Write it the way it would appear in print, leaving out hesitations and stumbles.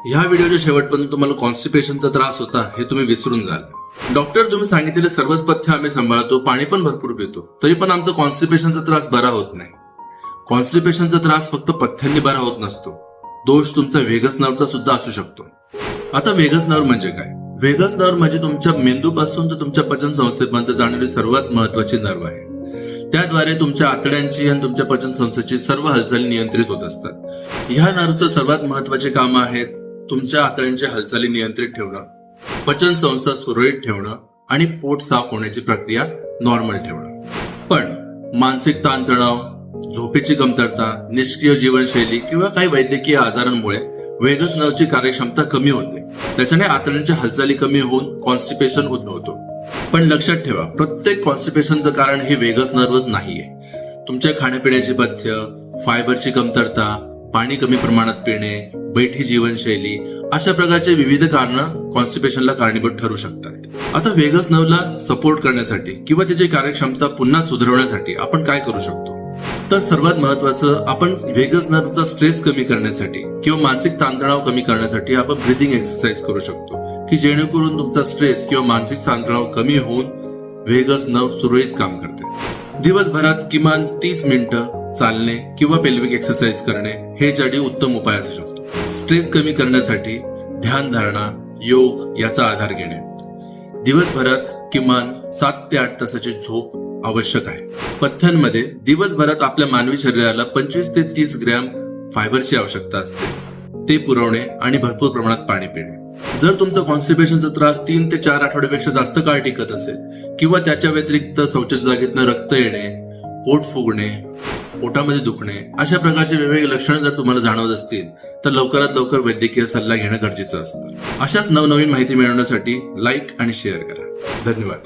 ह्या व्हिडिओच्या शेवटपर्यंत तुम्हाला कॉन्स्टिपेशनचा त्रास होता हे तुम्ही विसरून जाल. डॉक्टर तुम्ही सांगितलेले सर्वच पथ्य आम्ही सांभाळतो, पाणी पण भरपूर पितो, तरी पण आमचा कॉन्स्टिपेशनचा त्रास बरा होत नाही. कॉन्स्टिपेशनचा त्रास फक्त पथ्यांनी बरा होत नसतो, दोष तुमचा व्हेगस नर्वचा सुद्धा असू शकतो. आता व्हेगस नर्व म्हणजे काय? व्हेगस नर्व म्हणजे तुमच्या मेंदूपासून तर तुमच्या पचन संस्थेपर्यंत जाणारी सर्वात महत्वाची नर्व आहे. त्याद्वारे तुमच्या आतड्यांची आणि तुमच्या पचन संस्थेची सर्व हालचाली नियंत्रित होत असतात. ह्या नर्वचं सर्वात महत्वाचे काम आहेत तुमच्या आतड्यांच्या हालचाली नियंत्रित ठेवणं, पचन संस्था सुरळीत ठेवणं आणि पोट साफ होण्याची प्रक्रिया नॉर्मल ठेवणं. पण मानसिक ताणतणाव, झोपेची कमतरता, निष्क्रिय जीवनशैली किंवा काही वैद्यकीय आजारांमुळे व्हेगस नर्वची कार्यक्षमता कमी होते. त्याच्याने आतड्यांच्या हालचाली कमी होऊन कॉन्स्टिपेशन उद्भवतो. पण लक्षात ठेवा, प्रत्येक कॉन्स्टिपेशनचं कारण हे व्हेगस नर्वच नाहीये. तुमच्या खाण्यापिण्याची पथ्य, फायबरची कमतरता, पाणी कमी प्रमाणात पिणे, बैठी जीवनशैली अशा प्रकारचे विविध कारणं कॉन्स्टिपेशनला कारणीभूत ठरू शकतात. आता व्हेगस नर्वला सपोर्ट करण्यासाठी किंवा त्याची कार्यक्षमता पुन्हा सुधारवण्यासाठी आपण काय करू शकतो? तर सर्वात महत्वाचं, आपण व्हेगस नर्वचा स्ट्रेस कमी करण्यासाठी किंवा मानसिक ताणतणाव कमी करण्यासाठी आपण ब्रीदिंग एक्सरसाइज करू शकतो, की जेणेकरून तुमचा स्ट्रेस किंवा मानसिक ताणतणाव कमी होऊन व्हेगस नर्व सुरळीत काम करते. दिवसभरात किमान 30 मिनिटं चालणे किंवा पेल्विक एक्सरसाइज करणे हे यासाठी उत्तम उपाय असू शकतो. स्ट्रेस कमी करण्यासाठी ध्यान धारणा, योग याचा आधार घेणे. दिवसभरात किमान 7 ते 8 तासाची झोप आवश्यक आहे. पथ्यांमध्ये दिवसभरात आपल्या मानवी शरीराला 25 ते 30 ग्रॅम फायबरची आवश्यकता असते, ते पुरवणे आणि भरपूर प्रमाणात पाणी पिणे. जर तुमचा कॉन्स्टिपेशनचा त्रास 3 ते 4 आठवड्यापेक्षा जास्त काळ टिकत असेल किंवा त्याच्या व्यतिरिक्त शौचाच्या जागेतनं रक्त येणे, पोट फुगणे, पोटामध्ये दुखणे अशा प्रकारचे वेगवेगळे लक्षणं जर तुम्हाला जाणवत असतील तर लवकरात लवकर वैद्यकीय सल्ला घेणं गरजेचं असतं. अशाच नवनवीन माहिती मिळवण्यासाठी लाईक आणि शेअर करा. धन्यवाद.